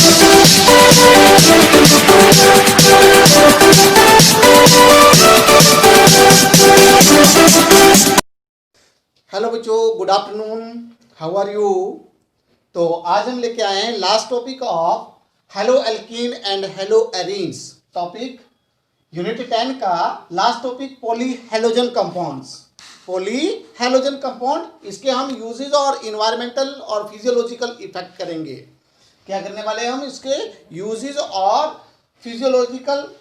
Hello बच्चों, good afternoon, how are you. तो आज हम लेके आए हैं last topic of haloalkane and haloarenes. Topic unit 10 का last topic poly halogen compounds. Poly halogen compound, इसके हम यूजेज और इन्वायरमेंटल और फिजियोलॉजिकल इफेक्ट करेंगे। क्या करने वाले हैं हम, इसके यूजेज और फिजियोलॉजिकल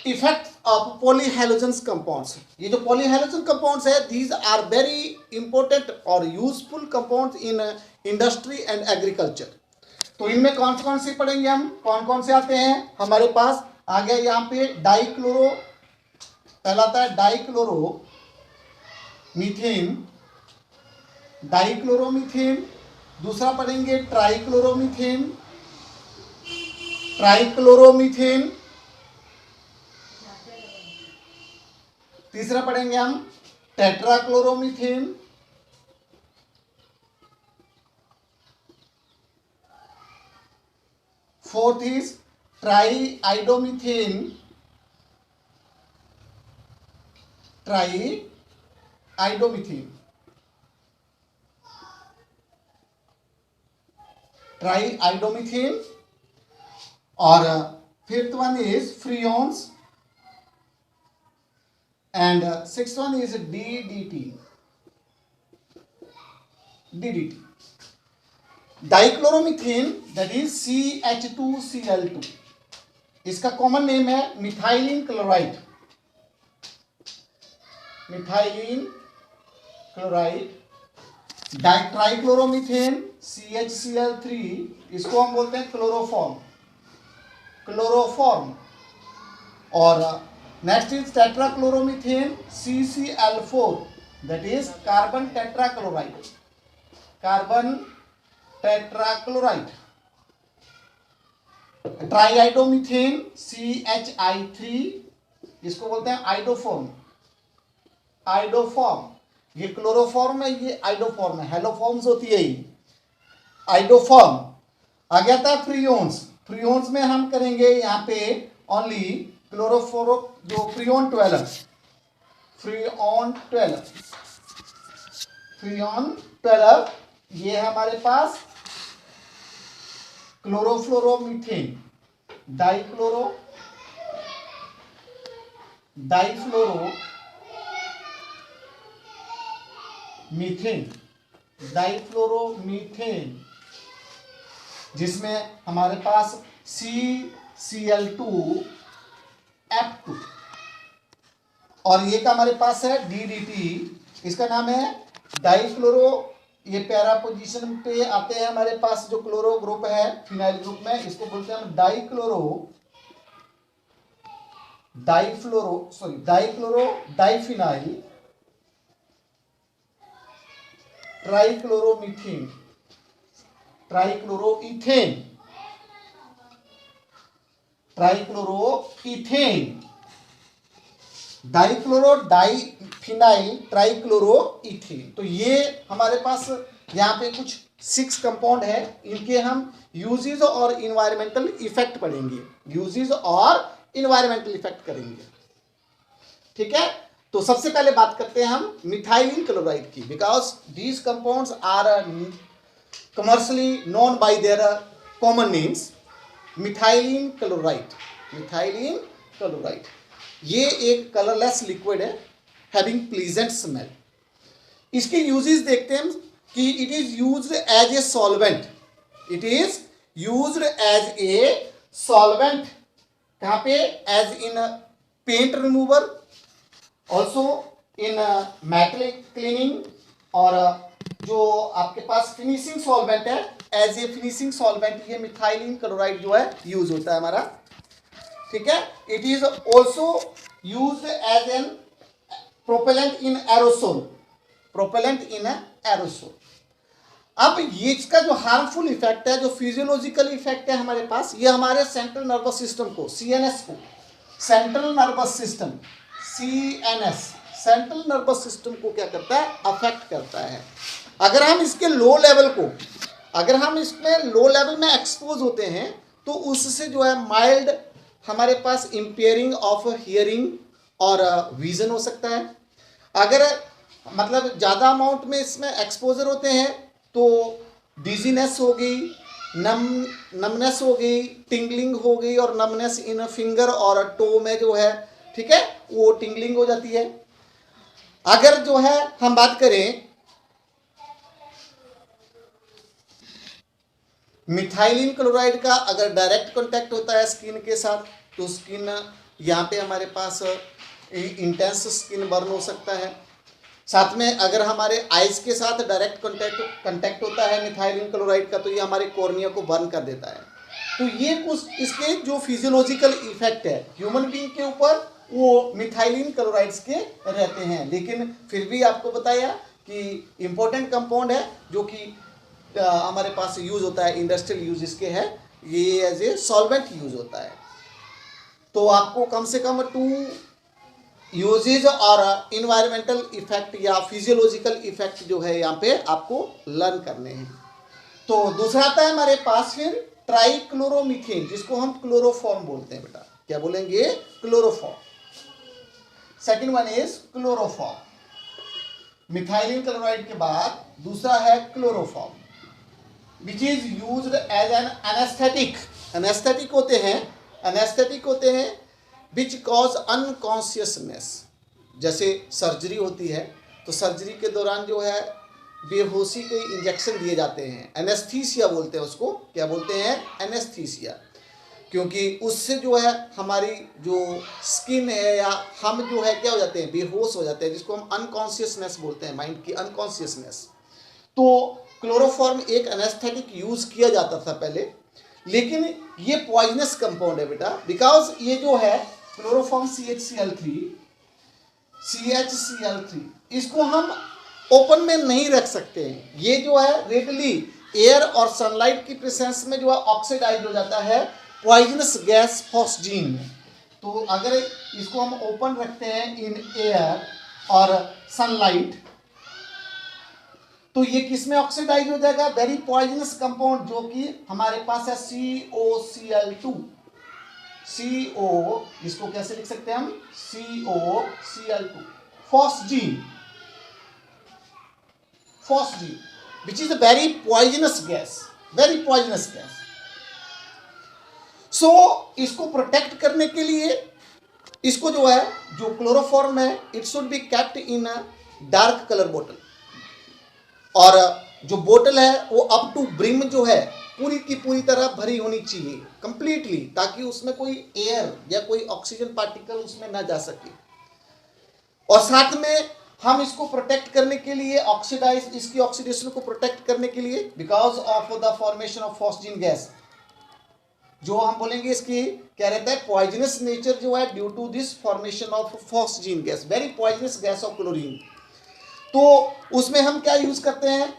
इफेक्ट ऑफ पॉलीहेलोजेंस कंपाउंड्स। ये जो पॉलीहेलोजन कंपाउंड्स है, दीज आर वेरी इंपॉर्टेंट और useful compounds in industry and agriculture. तो इनमें कौन से पढ़ेंगे हम, कौन कौन से आते हैं हमारे पास। आ गया यहाँ पे डाइक्लोरो, पहला आता है डाइक्लोरो मीथेन, डाइक्लोरोमीथेन। दूसरा पढ़ेंगे ट्राइक्लोरोमीथेन, ट्राइक्लोरोमीथेन। तीसरा पढ़ेंगे हम टेट्राक्लोरोमीथेन। Fourth is ट्राईआइडोमीथेन, triiodomethane, triiodomethane. और fifth one is freons and sixth one is DDT. Dichloromethane that is CH2Cl2, इसका कॉमन नेम है methylene chloride, methylene chloride. Trichloromethane CHCl3, इसको हम बोलते हैं क्लोरोफॉर्म, क्लोरोफॉर्म। और next is tetrachloromethane CCl4, that is carbon tetrachloride, carbon tetrachloride. Triiodomethane CHI3, इसको बोलते हैं आइडोफॉर्म, आइडोफॉर्म। ये क्लोरोफॉर्म है, ये आइडोफॉर्म है, हेलोफॉर्म्स होती है ये, आइडोफॉर्म। आ गया था फ्रियोन्स, फ्रियोन्स में हम करेंगे यहाँ पे ओनली क्लोरोफोरो, जो फ्रियोन 12, फ्रियोन 12, फ्रियोन 12, ये हमारे पास क्लोरोफ्लोरोमीथेन, डाइफ्लोरो, मीथेन, डाइफ्लोरोमीथेन, जिसमें हमारे पास CCl2F2। और ये का हमारे पास है DDT, इसका नाम है डाइक्लोरो। ये पैरा पोजीशन पे आते हैं हमारे पास, जो क्लोरो ग्रुप है फिनाइल ग्रुप में, इसको बोलते हैं हम डाइक्लोरो डाइफिनाइल ट्राइक्लोरोमीथेन, ट्राइक्लोरोइथेन, ट्राइक्लोरोइथेन, डाइक्लोरो डाइफिनाइल ट्राइक्लोरोइथेन। तो ये हमारे पास यहाँ पे कुछ 6 कंपाउंड है, इनके हम यूजेस और इन्वायरमेंटल इफेक्ट पढ़ेंगे, यूजेस और इन्वायरमेंटल इफेक्ट करेंगे। ठीक है, तो सबसे पहले बात करते हैं हम मिथाइलिन क्लोराइड की, because these compounds are commercially known by their common names. Methylene chloride, methylene chloride, ये एक कलरलेस लिक्विड है, हैविंग प्लीजेंट स्मेल। इसके यूजेस देखते हैं कि it is used as a solvent, it is used as a solvent. कहाँ पे, as in paint remover, also in metallic cleaning, और जो आपके पास फिनिशिंग सॉल्वेंट है, एज ए फिनिशिंग सॉल्वेंट ये मिथाइलिन क्लोराइड जो है यूज होता है हमारा। ठीक है, it is also used as an propellant in aerosol, propellant in aerosol. अब ये इसका जो हार्मफुल इफेक्ट है, जो फिजियोलॉजिकल इफेक्ट है हमारे पास, ये हमारे सेंट्रल नर्वस सिस्टम को, CNS को, central nervous system CNS, central nervous system को क्या करता है, अफेक्ट करता है। अगर हम इसके लो लेवल को अगर हम इसमें लो लेवल में एक्सपोज होते हैं तो उससे जो है माइल्ड हमारे पास इम्पेयरिंग ऑफ हियरिंग और विजन हो सकता है। अगर मतलब ज़्यादा अमाउंट में इसमें एक्सपोजर होते हैं तो डिजीनेस होगी, नमनेस हो गई, टिंगलिंग हो गई, और नमनेस इन फिंगर और टो में जो है, ठीक है, वो टिंगलिंग हो जाती है। अगर जो है हम बात करें मिथाइलिन क्लोराइड का, अगर डायरेक्ट कांटेक्ट होता है स्किन के साथ तो स्किन यहाँ पे हमारे पास इंटेंस स्किन बर्न हो सकता है। साथ में अगर हमारे आइज के साथ डायरेक्ट कांटेक्ट होता है मिथाइलिन क्लोराइड का तो ये हमारे कॉर्निया को बर्न कर देता है। तो ये कुछ इसके जो फिजियोलॉजिकल इफेक्ट है ह्यूमन बीइंग के ऊपर वो मिथाइलिन क्लोराइड्स के रहते हैं, लेकिन फिर भी आपको बताया कि इंपॉर्टेंट कंपाउंड है जो कि हमारे पास यूज होता है, इंडस्ट्रियल यूज इसके है, ये एज ए सॉल्वेंट यूज होता है। तो आपको कम से कम 2 यूजेज और इन्वायरमेंटल इफेक्ट या फिजियोलॉजिकल इफेक्ट जो है यहाँ पे आपको लर्न करने हैं। तो दूसरा आता है हमारे पास फिर ट्राइक्लोरोमीथेन, जिसको हम क्लोरोफॉर्म बोलते हैं। बेटा क्या बोलेंगे? Chloroform. Second one is chloroform. Methylene chloride के बाद दूसरा है chloroform, which is used as an anaesthetic. Anaesthetic होते हैं विच कॉज अनकॉन्शियसनेस। जैसे सर्जरी होती है तो सर्जरी के दौरान जो है बेहोशी के इंजेक्शन दिए जाते हैं, एनेस्थीसिया बोलते हैं उसको। क्या बोलते हैं? एनेस्थीसिया। क्योंकि उससे जो है हमारी जो स्किन है या हम जो है क्या हो जाते हैं? बेहोश हो जाते हैं, जिसको हम अनकॉन्शियसनेस बोलते हैं, माइंड की अनकॉन्शियसनेस। तो क्लोरोफॉर्म एक एनेस्थेटिक यूज किया जाता था पहले, लेकिन ये पॉइजनस कंपाउंड है बेटा, बिकॉज ये जो है क्लोरोफॉर्म CHCl3 इसको हम ओपन में नहीं रख सकते हैं। ये जो है रेडली एयर और सनलाइट की प्रेजेंस में जो है ऑक्सीडाइज हो जाता है पॉइजनस गैस फॉस्जीन में। तो अगर इसको हम ओपन रखते हैं इन एयर और सनलाइट तो ये किस में ऑक्सीडाइज हो जाएगा? वेरी पॉइजनस कंपाउंड जो कि हमारे पास है COCl2। CO, इसको कैसे लिख सकते हैं हम? COCl2 phosgene, which is a very poisonous gas, so इसको प्रोटेक्ट करने के लिए इसको जो है जो क्लोरोफॉर्म है it should be kept in a dark colour बोतल, और जो बोतल है वो अप टू ब्रिम जो है पूरी की पूरी तरह भरी होनी चाहिए कंप्लीटली, ताकि उसमें कोई एयर या कोई ऑक्सीजन पार्टिकल उसमें ना जा सके। और साथ में हम इसको प्रोटेक्ट करने के लिए इसकी ऑक्सीडेशन को प्रोटेक्ट करने के लिए because of the formation of phosgene gas, जो हम बोलेंगे इसकी क्या रहता है? पॉइजनस नेचर जो है due to this formation of phosgene gas, very poisonous gas of chlorine. तो उसमें हम क्या यूज करते हैं?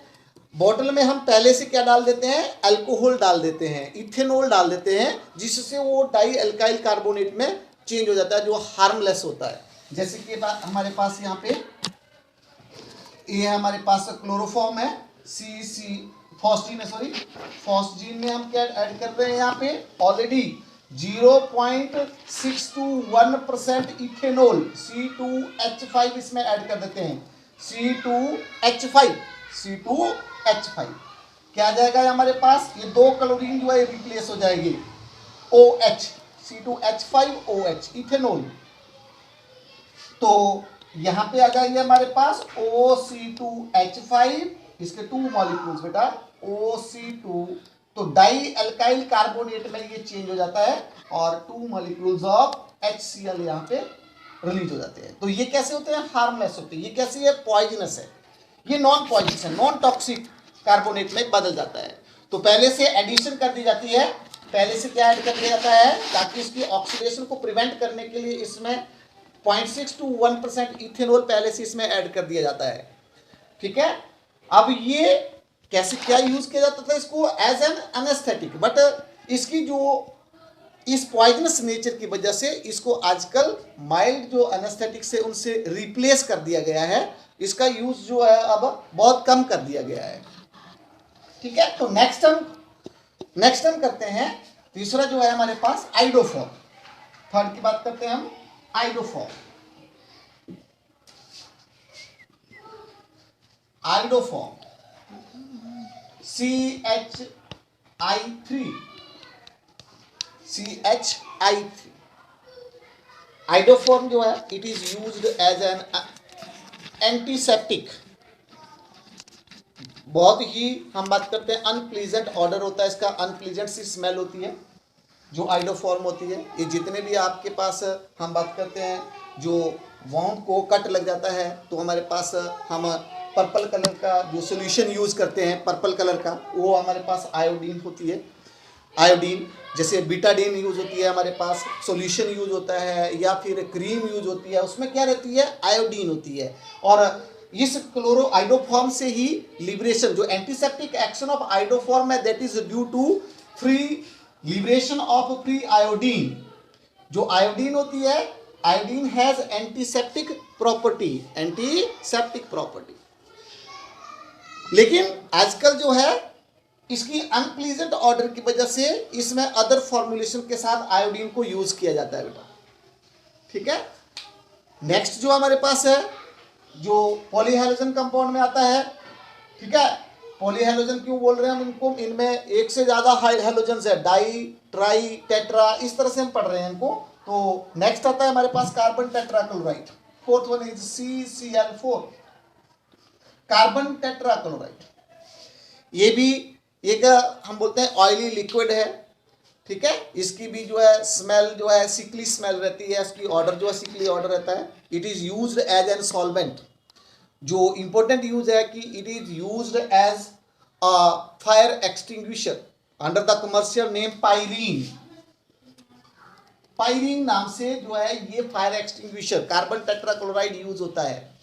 बोतल में हम पहले से क्या डाल देते हैं? अल्कोहल डाल देते हैं, इथेनॉल डाल देते हैं, जिससे वो डाई एल्काइल कार्बोनेट में चेंज हो जाता है, जो हार्मलेस होता है। जैसे कि हमारे पास यहाँ पे ये हमारे पास क्लोरोफॉर्म है फॉस्जीन में हम क्या ऐड कर रहे हैं? यहाँ पे ऑलरेडी 0.621% इथेनॉल C2H5 इसमें ऐड कर देते हैं। C2H5 क्या आ जाएगा हमारे पास? ये 2 क्लोरीन जो है रिप्लेस हो जाएगी, OH, C2H5OH इथेनॉल। तो यहां पे आ जाएंगे हमारे पास OC2H5, इसके 2 मॉलिक्यूल्स बेटा OC2, तो डाई एल्काइल कार्बोनेट में ये चेंज हो जाता है और 2 मॉलिक्यूल्स ऑफ HCl यहाँ पे रिलीज हो जाते हैं। तो ये कैसे होते हैं? हार्मलेस होते हैं। ये कैसे है? पॉइजनस है, ये नॉन पॉइजनस है, नॉन टॉक्सिक कार्बोनेट में बदल जाता है। तो पहले से एडिशन कर दी जाती है, पहले से क्या ऐड कर दिया जाता है ताकि इसकी ऑक्सीडेशन को प्रिवेंट करने के लिए इसमें 0.621% इथेनॉल पहले से इसमें ऐड कर दिया जाता है। ठीक है, अब ये कैसे क्या यूज किया जाता था इसको? एज एन एनेस्थेटिक, बट इसकी जो इस पॉइजनस नेचर की वजह से इसको आजकल माइल्ड जो एनेस्थेटिक से उनसे रिप्लेस कर दिया गया है। इसका यूज जो है अब बहुत कम कर दिया गया है। ठीक है। तो नेक्स्ट हम करते हैं तीसरा जो है हमारे पास आइडोफॉर्म। थर्ड की बात करते हैं हम आइडोफॉर्म। CHI3 आइडोफॉर्म जो है it is used as an antiseptic. बहुत ही हम बात करते हैं अनप्लीजेंट ऑर्डर होता है इसका, अनप्लीजेंट सी स्मेल होती है जो आइडोफॉर्म होती है। ये जितने भी आपके पास हम बात करते हैं जो वाउंड को कट लग जाता है तो हमारे पास हम पर्पल कलर का जो सोल्यूशन यूज़ करते हैं पर्पल कलर का, वो हमारे पास आयोडीन होती है। आयोडीन जैसे बीटाडीन यूज़ होती है हमारे पास, सॉल्यूशन यूज़ होता है या फिर क्रीम यूज़ होती है, उसमें क्या रहती है आयोडीन होती है। और इस क्लोरो आइडोफॉर्म से ही लिबरेशन, जो एंटीसेप्टिक एक्शन ऑफ आइडोफॉर्म है that is due to free liberation of free iodine. जो आयोडीन होती है, आयोडीन हैज एंटीसेप्टिक प्रॉपर्टी। लेकिन आजकल जो है इसकी अनप्लीजेंट ऑर्डर की वजह से इसमें अदर फॉर्मुलेशन के साथ आयोडीन को यूज किया जाता है बेटा, ठीक है। नेक्स्ट जो हमारे पास है जो पॉलीहैलोजन कंपाउंड में आता है, ठीक है। पॉलीहैलोजन क्यों बोल रहे हैं हम इनको, इनमें एक से ज्यादा हैलोजन्स है, डाई ट्राई टेट्रा, इस तरह से हम पढ़ रहे हैं इनको। तो नेक्स्ट आता है हमारे पास carbon tetrachloride. Fourth one is CCl4 carbon tetrachloride. ये भी एक हम बोलते हैं ऑयली लिक्विड है, ठीक है। इसकी भी जो है स्मेल जो है सिकली स्मेल रहती है, इसकी ऑर्डर जो है सिकली ऑर्डर रहता है। It is used as an solvent. जो इंपॉर्टेंट यूज है कि it is used as a fire extinguisher under the commercial name pyrene. Pyrene नाम से जो है ये fire extinguisher carbon tetrachloride use होता है,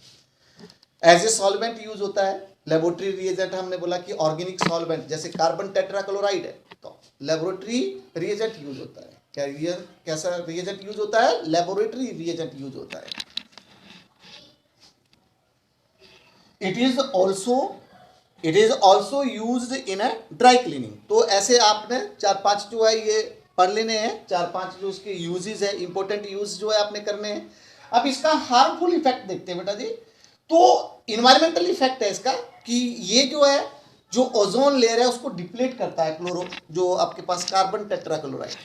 एज ए सॉल्वेंट यूज होता है। लेबोरेटरी रिएजेंट हमने बोला कि ऑर्गेनिक सॉल्वेंट जैसे कार्बन टेट्राक्लोराइड है तो लेबोरेटरी रिएजेंट यूज होता है। कैसा रिएजेंट यूज होता है, लेबोरेटरी रिएजेंट यूज होता है। It is also used in a dry cleaning. तो ऐसे आपने 4-5 जो है ये पढ़ लेने हैं, 4-5 जो इसके यूजेस है, इंपॉर्टेंट यूज जो है आपने करने हैं। अब इसका हार्मफुल इफेक्ट देखते हैं बेटा जी। तो इन्वायरमेंटल इफेक्ट है इसका कि ये जो है जो ओजोन लेयर है उसको डिप्लीट करता है क्लोरो, जो आपके पास कार्बन टेट्राक्लोराइड,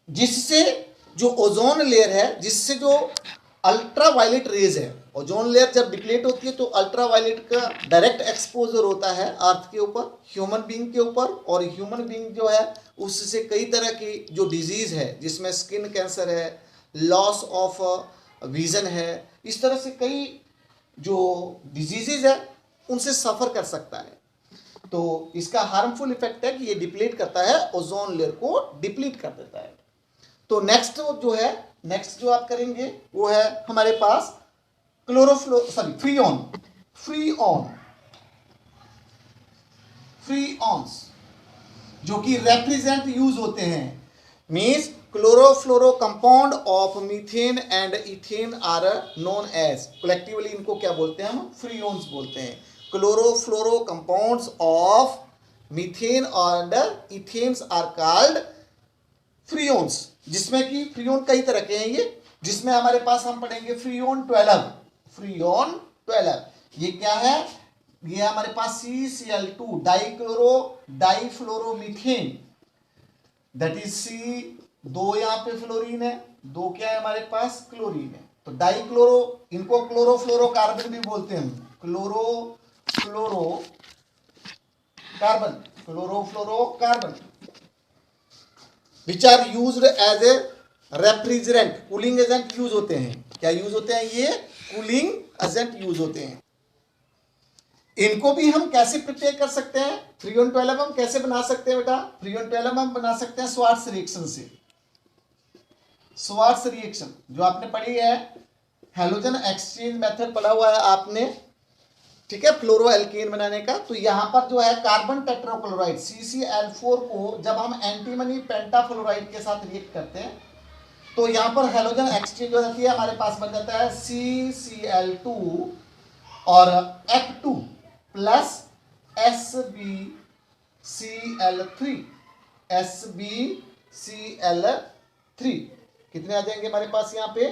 जिससे जो ओजोन लेयर है, जिससे जो अल्ट्रावायलेट रेज है, ओजोन लेयर जब डिप्लीट होती है तो अल्ट्रावायलेट का डायरेक्ट एक्सपोजर होता है अर्थ के ऊपर, ह्यूमन बीइंग के ऊपर। और ह्यूमन बीइंग जो है उससे कई तरह की जो डिजीज है जिसमें स्किन कैंसर है, लॉस ऑफ विजन है, इस तरह से कई जो डिजीजेज है उनसे सफ़र कर सकता है। तो इसका हार्मफुल इफेक्ट है कि ये डिप्लीट करता है, ओजोन लेयर को डिप्लीट कर देता है। तो नेक्स्ट जो आप करेंगे वो है हमारे पास फ्रीऑन्स जो कि रेफ्रिजरेंट यूज होते हैं। Means chlorofluoro compound of methane and ethane are known as, collectively इनको क्या बोलते हैं, हम फ्रीऑन्स बोलते हैं। Chlorofluoro compounds of methane and ethanes are called freons, जिसमें कि फ्रीऑन कई तरह के हैं ये, जिसमें हमारे पास हम पढ़ेंगे फ्रीऑन 12। ये क्या है, ये हमारे पास CCl2 डाइफ्लोरोमीथेन, दैट इज दो यहाँ पे फ्लोरीन है, दो क्या है हमारे पास क्लोरीन है। तो डाइक्लोरो, इनको क्लोरोफ्लोरोकार्बन भी बोलते हैं, chlorofluorocarbon which are used as a refrigerant, cooling agent use होते हैं। क्या यूज होते हैं, ये कूलिंग एजेंट यूज होते हैं। इनको भी हम कैसे प्रिपेयर कर सकते हैं, फ्रीऑन 12 हम कैसे बना सकते हैं बेटा, फ्रीऑन 12 हम बना सकते हैं स्वार्ट्स रिएक्शन से। स्वार्ट्स रिएक्शन जो आपने पढ़ी है, हैलोजन एक्सचेंज मेथड पढ़ा हुआ है आपने, ठीक है, फ्लोरो एल्केन बनाने का। तो यहां पर जो है कार्बन टेट्राक्लोराइड CCl4 को जब हम एंटीमनी पेंटाफ्लोराइड के साथ रिएक्ट करते हैं तो यहां पर हैलोजन एक्सचेंज हो जाती है, हमारे पास बन जाता है CCl2 और F2, प्लस SbCl3, SbCl3 कितने आ जाएंगे हमारे पास यहाँ पे?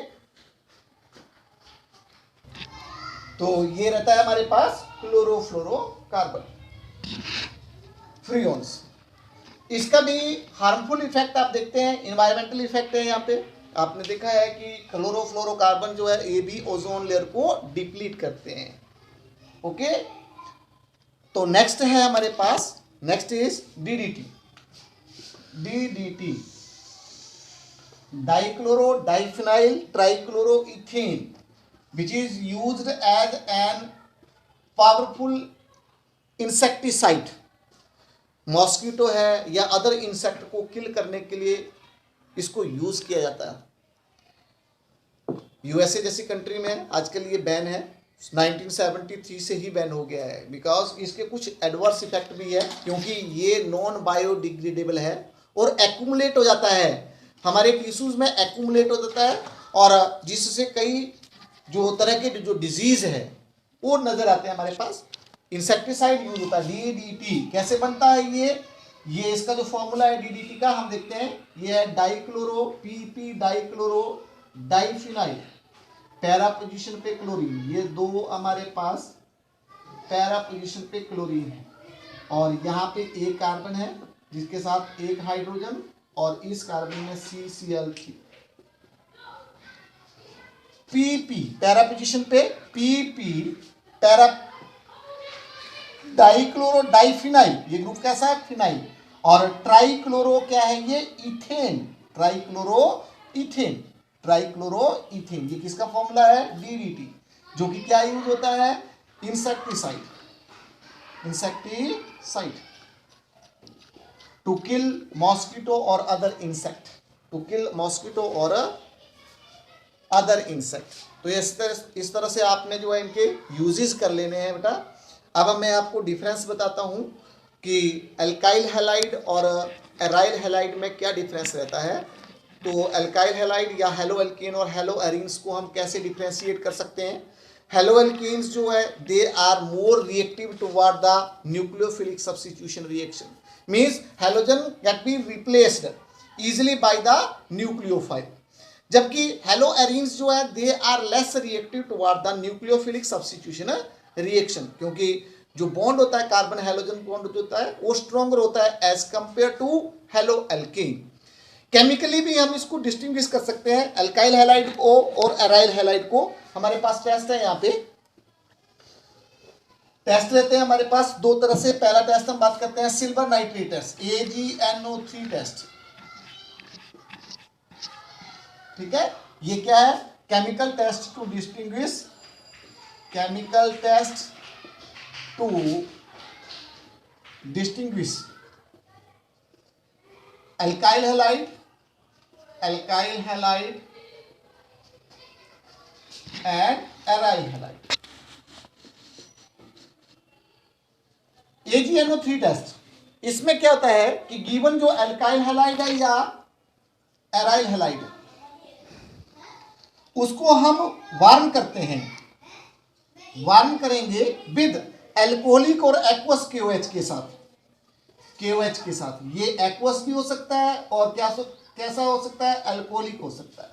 तो ये रहता है हमारे पास क्लोरोफ्लोरोकार्बन फ्रीऑन्स। इसका भी हार्मफुल इफेक्ट आप देखते हैं, इन्वायरमेंटल इफेक्ट है। यहाँ पे आपने देखा है कि क्लोरोफ्लोरोकार्बन जो है ये भी ओजोन लेयर को डिप्लीट करते हैं। ओके, तो नेक्स्ट है हमारे पास, next is DDT। DDT dichloro diphenyl trichloroethane which is used as an powerful insecticide। Mosquito है या अदर इंसेक्ट को किल करने के लिए इसको यूज किया जाता है। यूएसए जैसी कंट्री में आजकल ये बैन है, 1973 से ही बैन हो गया है, बिकॉज इसके कुछ एडवर्स इफेक्ट भी है, क्योंकि ये नॉन बायोडिग्रेडेबल है और एक्यूमुलेट हो जाता है हमारे टिश्यूज में, एक्यूमुलेट हो जाता है, और जिससे कई जो तरह के जो डिजीज है वो नजर आते हैं हमारे पास। इंसेक्टिसाइड यूज होता है। DDT कैसे बनता है ये इसका जो फॉर्मूला है DDT का हम देखते हैं। ये है dichloro PP dichloro diphenyl, para position पे क्लोरीन, ये दो हमारे पास पैरा पोजीशन पे क्लोरीन है, और यहाँ पे एक कार्बन है जिसके साथ एक हाइड्रोजन, और इस कार्बन में CCl3। PP पैरा पोजीशन पे PP पैरा डाइक्लोरो डाइफिनाइल, ये ग्रुप कैसा है? फिनाइल। और ट्राइक्लोरो क्या है? ये इथेन, ट्राइक्लोरो इथेन। ये किसका फॉर्मूला है? DDT, जो कि क्या यूज होता है? इंसेक्टिसाइड टू किल मॉस्किटो और अदर इंसेक्ट। तो इस तरह से आपने जो है इनके यूजेस कर लेने हैं बेटा। अब मैं आपको डिफरेंस बताता हूं कि अल्काइल हैलाइड और एराइल हैलाइड में क्या डिफरेंस रहता है। तो अल्काइल हैलाइड या हेलो एल्केन और हेलो एरीन्स को हम कैसे डिफ्रेंशिएट कर सकते हैं। हेलो एल्केन्स जो है they are more reactive toward the nucleophilic substitution reaction, means halogen can be replaced easily by the nucleophile, जबकि हेलो एरीन्स जो है they are less reactive toward the nucleophilic substitution reaction, क्योंकि जो bond होता है carbon halogen bond जो होता है वो स्ट्रॉन्गर होता है as compare to haloalkane. Chemically भी हम इसको डिस्टिंग्विश कर सकते हैं अल्काइल हैलाइड को और एराइल हैलाइड को। हमारे पास टेस्ट है, यहाँ पे टेस्ट रहते हैं हमारे पास दो तरह से। पहला टेस्ट हम बात करते हैं silver nitrate test, AgNO3 test. ठीक है, ये क्या है? Chemical test to distinguish, chemical test to distinguish alkyl halide and aryl halide. AgNO3 test, इसमें क्या होता है कि गिवन जो अल्काइल हैलाइड है या एराइल हैलाइड है उसको हम वार्म करते हैं, वार्म करेंगे विद एल्कोहलिक और एक्वस KOH के साथ, के साथ। ये एक्वस भी हो सकता है और कैसा हो सकता है? अल्कोहलिक हो सकता है।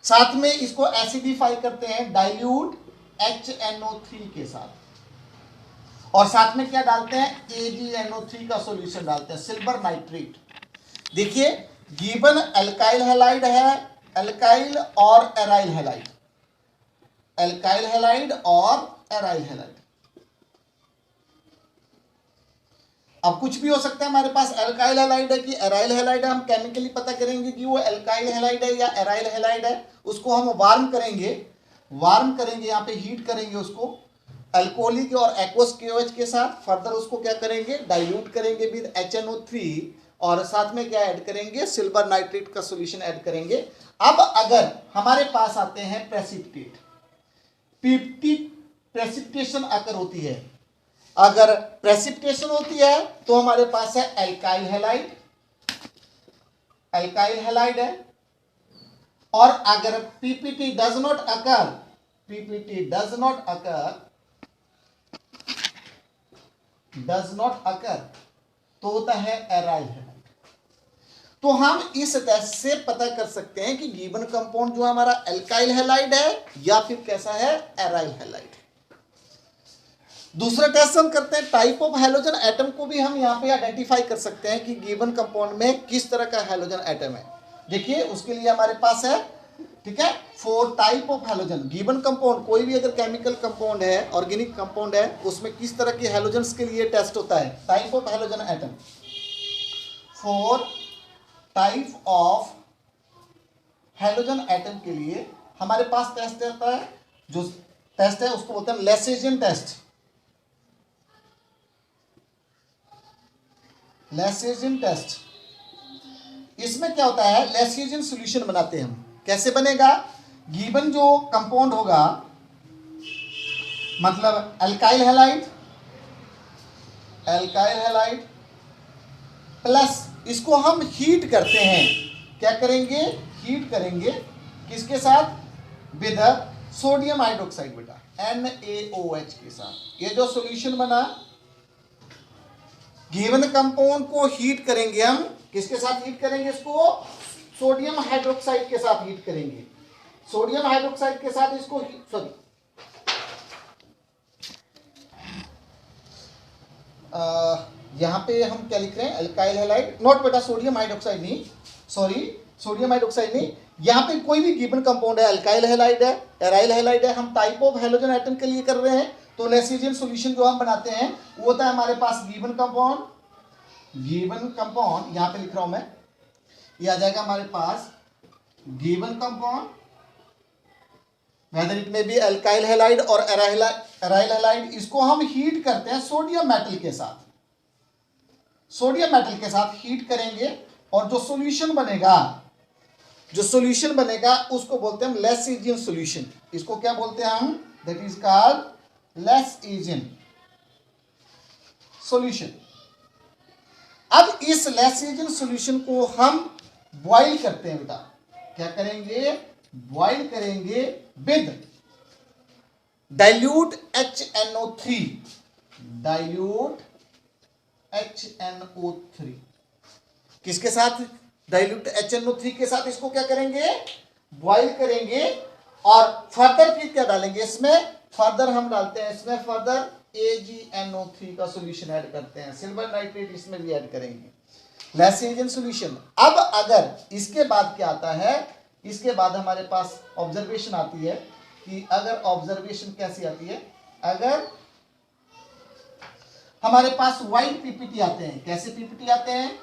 साथ में इसको एसिडिफाई करते हैं डाइल्यूट HNO3 के साथ, और साथ में क्या डालते हैं? AgNO3 का सॉल्यूशन डालते हैं, सिल्वर नाइट्रेट। देखिए गिवन अल्काइल हैलाइड है, अल्काइल और एराइल हैलाइड, अल्काइल हैलाइड और एराइल हैलाइड। अब कुछ भी हो सकता है हमारे पास, अल्काइल हैलाइड है कि एराइल हैलाइड है, हम केमिकली पता करेंगे कि वो अल्काइल हैलाइड है या एराइल हैलाइड है। उसको हम वार्म करेंगे, यहाँ पे हीट करेंगे उसको अल्कोहलिक और एक्वस KOH के साथ। फर्दर उसको क्या करेंगे? डाइल्यूट करेंगे विद HNO3, और साथ में क्या ऐड करेंगे? सिल्वर नाइट्रेट का सॉल्यूशन ऐड करेंगे। अब अगर हमारे पास आते हैं प्रेसिपिटेट, प्रेसिपिटेशन अगर होती है, अगर प्रेसिपिटेशन होती है तो हमारे पास है अल्काइल हैलाइड है, और अगर PPT does not occur does not occur, तो होता है एराइल हैलाइड। तो हम इस टेस्ट से पता कर सकते हैं कि गिवन कंपाउंड जो हमारा एल्काइल हैलाइड है या फिर कैसा है, एराइल हैलाइड। दूसरा टेस्ट हम करते हैं टाइप ऑफ हैलोजन एटम को भी हम यहाँ पे आइडेंटिफाई कर सकते हैं कि गिवन कंपाउंड में किस तरह का हैलोजन एटम है। देखिए उसके लिए हमारे पास है, ठीक है, 4 type of halogen. Given compound कोई भी अगर केमिकल कंपाउंड है, ऑर्गेनिक कंपाउंड है, उसमें किस तरह के हैलोजन्स के लिए टेस्ट होता है, type of halogen atom. 4 type of halogen atom के लिए हमारे पास टेस्ट आता है, जो टेस्ट है उसको बोलते हैं लेसेजियन टेस्ट। लेसेजियन टेस्ट, इसमें क्या होता है, लेसेजियन सॉल्यूशन बनाते हैं हम। कैसे बनेगा, गिवन जो कंपाउंड होगा, मतलब alkyl halide, alkyl halide plus इसको हम हीट करते हैं। क्या करेंगे, हीट करेंगे किसके साथ, विद सोडियम हाइड्रोक्साइड बेटा, NaOH के साथ। ये जो सॉल्यूशन बना, गिवन कंपाउंड को हीट करेंगे हम, किसके साथ हीट करेंगे, इसको सोडियम हाइड्रोक्साइड के साथ हीट करेंगे। सोडियम हाइड्रोक्साइड के साथ इसको सॉरी यहां पे हम क्या लिख रहे हैं, अल्काइल हैलाइड, नॉट बेटा सोडियम हाइड्रोक्साइड नहीं, सॉरी सोडियम हाइड्रोक्साइड नहीं, यहां पे कोई भी गिवन कंपाउंड है, अल्काइल हैलाइड है, एराइल हैलाइड है, हम टाइप ऑफ हैलोजन एटम के लिए कर रहे हैं। तो लेसेजियन सॉल्यूशन जो हम बनाते हैं वो होता है हमारे पास गिवन कंपाउंड, गिवन कंपाउंड यहां पे लिख रहा हूं मैं, ये आ जाएगा हमारे पास गिवन कंपाउंड, वेदर इट में बी अल्काइल हैलाइड और एराइल हैलाइड। इसको हम हीट करते हैं सोडियम मेटल के साथ, सोडियम मेटल के साथ हीट करेंगे और जो सॉल्यूशन बनेगा, जो सॉल्यूशन बनेगा उसको बोलते हैं हम लेसेजियन सॉल्यूशन। इसको क्या बोलते हैं हम, दैट इज कॉल्ड लेसेजियन सॉल्यूशन। अब इस लेसेजियन सॉल्यूशन को हम बॉईल करते हैं बेटा, क्या करेंगे, बॉईल करेंगे with dilute HNO3, dilute HNO3 किसके साथ, डाइल्यूट HNO3 के साथ इसको क्या करेंगे, बॉईल करेंगे। और फर्दर फिर क्या डालेंगे इसमें, फर्दर हम डालते हैं इसमें फर्दर AgNO3 का सॉल्यूशन ऐड करते हैं, सिल्वर नाइट्रेट इसमें भी ऐड करेंगे, लेसेजियन सॉल्यूशन। अब अगर इसके बाद क्या आता है, इसके बाद हमारे पास ऑब्जर्वेशन आती है कि अगर ऑब्जर्वेशन कैसी आती है, अगर हमारे पास व्हाइट पीपीटी आते हैं, कैसे पीपीटी आते हैं,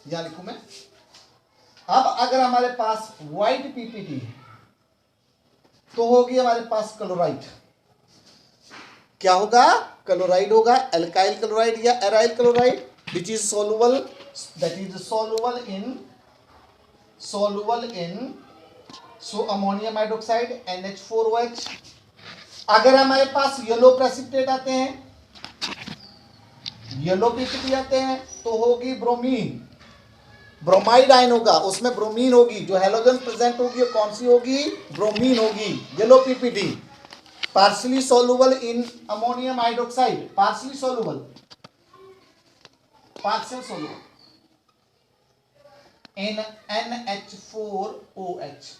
यहां लिखूं मैं। अब अगर हमारे पास व्हाइट पीपीटी तो होगी हमारे पास क्लोराइड, क्या होगा, क्लोराइड होगा, अल्काइल क्लोराइड या aryl chloride, which is soluble, that is soluble in so ammonium hydroxide NH4OH। अगर हमारे पास येलो प्रेसिपिटेट आते हैं, येलो पीपीटी आते हैं, तो होगी ब्रोमीन, ब्रोमाइड आयन होगा, उसमें ब्रोमीन होगी, जो हैलोजन प्रेजेंट होगी वो कौन सी होगी, ब्रोमीन होगी, yellow PPT. Partially soluble in ammonium hydroxide, partially soluble, partial soluble in NH4OH।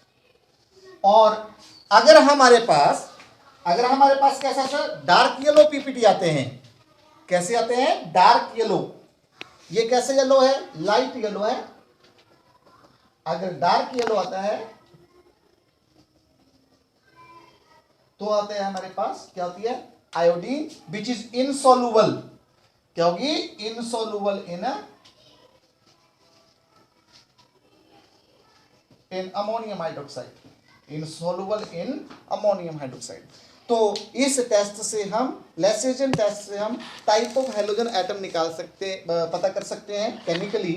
और अगर हमारे पास कैसा सर, डार्क येलो पीपीटी आते हैं, कैसे आते हैं, डार्क येलो, ये कैसे येलो है, लाइट येलो है। अगर डार्क येलो आता है तो आते हैं हमारे पास, क्या होती है, आयोडीन, विच इज इनसॉल्युबल, क्या होगी, insoluble in ammonium hydroxide, insoluble in ammonium hydroxide. तो इस टेस्ट से हम, लेसेजियन टेस्ट से हम टाइप ऑफ हैलोजन एटम निकाल सकते, पता कर सकते हैं केमिकली,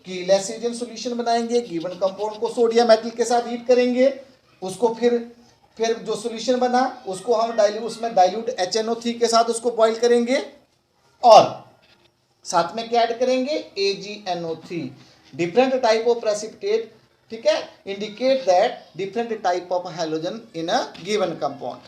कि लेसेजियन सॉल्यूशन बनाएंगे, गिवन कंपाउंड को सोडियम मेटल के साथ हीट करेंगे, उसको फिर जो सॉल्यूशन बना उसको हम उसमें डाइल्यूट HNO3 के साथ उसको बॉईल करेंगे और साथ में क्या ऐड करेंगे, AgNO3, different type of precipitate, ठीक है, indicate that different type of halogen in a given compound.